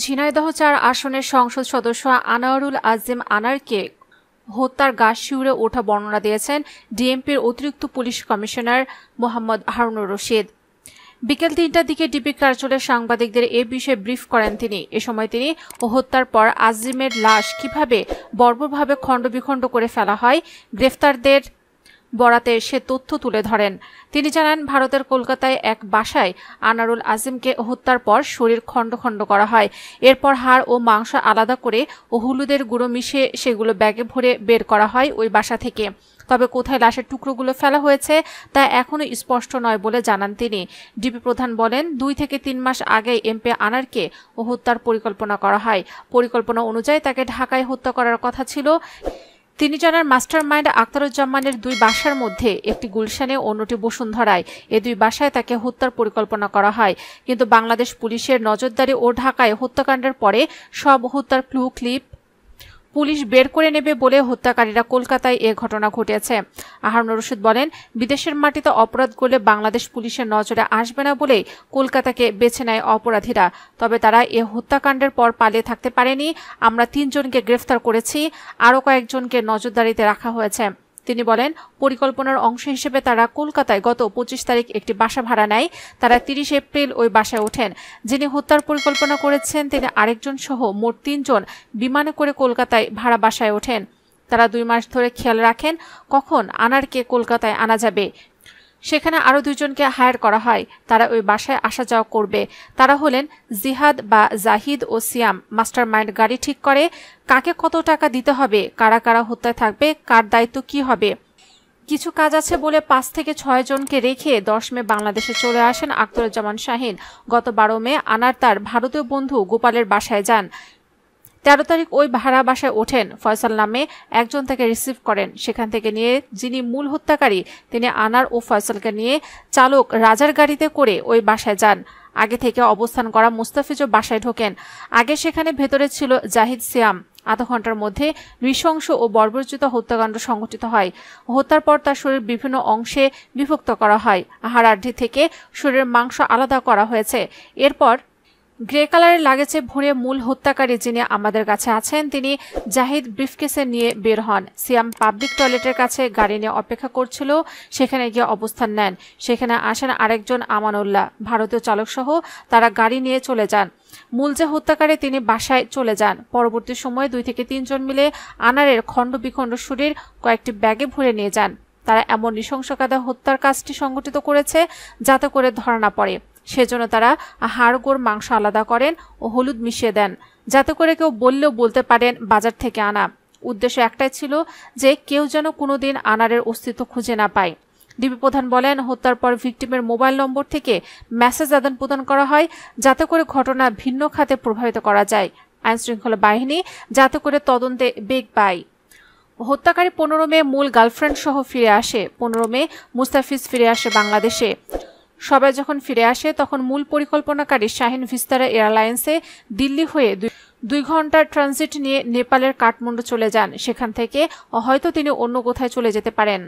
ঝিনাইদহ ৪ আসনের সংসদ সদস্য আনোয়ারুল আজিম আনারকে হত্যার গা শিউরে ওঠা বর্ণনা দিয়েছেন ডিএমপির অতিরিক্ত পুলিশ কমিশনার মোহাম্মদ হারুনুর রশিদ। বিকেল ৩টার দিকে ডিবি কার্যালয়ে সাংবাদিকদের এ বিষয়ে ব্রিফ করেন তিনি। এ সময় তিনি হত্যার পর আজিমের লাশ কিভাবে বর্বরভাবে খণ্ডবিখণ্ড করে ফেলা হয় গ্রেফতারদের বরাতে সে তথ্য তুলে ধরেন। তিনি জানান, ভারতের কলকাতায় এক বাসায় আনারুল আজিমকে হত্যার পর শরীর খণ্ড খণ্ড করা হয়। এরপর হাড় ও মাংস আলাদা করে ও হলুদের গুঁড়ো মিশিয়ে সেগুলো ব্যাগে ভরে বের করা হয় ওই বাসা থেকে। তবে কোথায় লাশের টুকরোগুলো ফেলা হয়েছে তা এখনও স্পষ্ট নয় বলে জানান তিনি। ডিবি প্রধান বলেন, ২ থেকে ৩ মাস আগে এমপি আনারকে হত্যার পরিকল্পনা করা হয়। পরিকল্পনা অনুযায়ী তাকে ঢাকায় হত্যা করার কথা ছিল। তিনি জানান, মাস্টারমাইন্ড আখতারুজ্জামানের ২ বাসার মধ্যে একটি গুলশানে, অন্যটি বসুন্ধরায়। এ ২ বাসায় তাকে হত্যার পরিকল্পনা করা হয়। কিন্তু বাংলাদেশ পুলিশের নজরদারি ও ঢাকায় হত্যাকাণ্ডের পরে সব হত্যার ক্লু ক্লিপ পুলিশ বের করে নেবে বলে হত্যাকারীরা কলকাতায় এ ঘটনা ঘটেছে। হারুনুর রশিদ বলেন, বিদেশের মাটিতে অপরাধ করলে বাংলাদেশ পুলিশের নজরে আসবে না বলেই কলকাতাকে বেছে নেয় অপরাধীরা। তবে তারা এ হত্যাকাণ্ডের পর পালিয়ে থাকতে পারেনি। আমরা ৩ জনকে গ্রেফতার করেছি, আরও কয়েকজনকে নজরদারিতে রাখা হয়েছে। তিনি বলেন, পরিকল্পনার অংশ হিসেবে তারা কলকাতায় গত ২৫ তারিখ একটি বাসা ভাড়া নেয়। তারা ৩০ এপ্রিল ওই বাসায় ওঠেন। যিনি হত্যার পরিকল্পনা করেছেন তিনি আরেকজন সহ মোট ৩ জন বিমানে করে কলকাতায় ভাড়া বাসায় ওঠেন। তারা ২ মাস ধরে খেয়াল রাখেন কখন আনারকে কলকাতায় আনা যাবে। সেখানে আরও ২ জনকে হায়ার করা হয়। তারা ওই বাসায় আসা যাওয়া করবে। তারা হলেন জিহাদ বা জাহিদ ও সিয়াম। মাস্টারমাইন্ড গাড়ি ঠিক করে, কাকে কত টাকা দিতে হবে, কারা কারা হত্যায় থাকবে, কার দায়িত্ব কি হবে। কিছু কাজ আছে বলে ৫ থেকে ৬ জনকে রেখে ১০ মে বাংলাদেশে চলে আসেন আখতারুজ্জামান শাহীন। গত ১২ মে আনার তার ভারতীয় বন্ধু গোপালের বাসায় যান। ১৩ তারিখ ওই ভাড়া বাসায় ওঠেন। ফয়সাল নামে একজন তাকে রিসিভ করেন। সেখান থেকে নিয়ে যিনি মূল হত্যাকারী তিনি আনার ও ফয়সালকে নিয়ে চালক রাজার গাড়িতে করে ওই বাসায় যান। আগে থেকে অবস্থান করা মুস্তাফিজও বাসায় ঢোকেন। আগে সেখানে ভেতরে ছিল জাহিদ, সিয়াম। আধা ঘন্টার মধ্যে নৃশংস ও বর্বরচিত হত্যাকাণ্ড সংঘটিত হয়। হত্যার পর তার শরীর বিভিন্ন অংশে বিভক্ত করা হয়। হাড়াহাড়ি থেকে শরীরের মাংস আলাদা করা হয়েছে। এরপর গ্রে কালারের লাগেজে ভরে মূল হত্যাকারী যিনি আমাদের কাছে আছেন তিনি জাহিদ ব্রিফকেসে নিয়ে বের হন। সিয়াম পাবলিক টয়লেটের কাছে গাড়ি নিয়ে অপেক্ষা করছিল। সেখানে গিয়ে অবস্থান নেন। সেখানে আসেন আরেকজন আমানুল্লাহ, ভারতীয় চালকসহ। তারা গাড়ি নিয়ে চলে যান। মূল যে হত্যাকারী তিনি বাসায় চলে যান। পরবর্তী সময়ে ২ থেকে ৩ জন মিলে আনারের খণ্ড বিখণ্ড শরীর কয়েকটি ব্যাগে ভরে নিয়ে যান। তারা এমন নৃশংস কায়দায় হত্যার কাজটি সংগঠিত করেছে যাতে করে ধরা না পড়ে। সেজন্য তারা হাড়গোড় মাংস আলাদা করেন ও হলুদ মিশিয়ে দেন, যাতে করে কেউ বললেও বলতে পারেন বাজার থেকে আনা। উদ্দেশ্য একটাই ছিল যে কেউ যেন কোনোদিন আনারের অস্তিত্ব খুঁজে না পায়। ডিবি প্রধান বলেন, হত্যার পর ভিকটিমের মোবাইল নম্বর থেকে মেসেজ আদান প্রদান করা হয় যাতে করে ঘটনা ভিন্ন খাতে প্রভাবিত করা যায়। আইনশৃঙ্খলা বাহিনী যাতে করে তদন্তে বেগ পায়। হত্যাকারী ১৫ মে মূল গার্লফ্রেন্ড সহ ফিরে আসে। ১৫ মে মুস্তাফিজ ফিরে আসে বাংলাদেশে। সবাই যখন ফিরে আসে তখন মূল পরিকল্পনাকারী শাহীন ভিস্তারা এয়ারলাইন্সে দিল্লি হয়ে ২ ঘন্টার ট্রানজিট নিয়ে নেপালের কাঠমান্ডু চলে যান। সেখান থেকে হয়তো তিনি অন্য কোথায় চলে যেতে পারেন।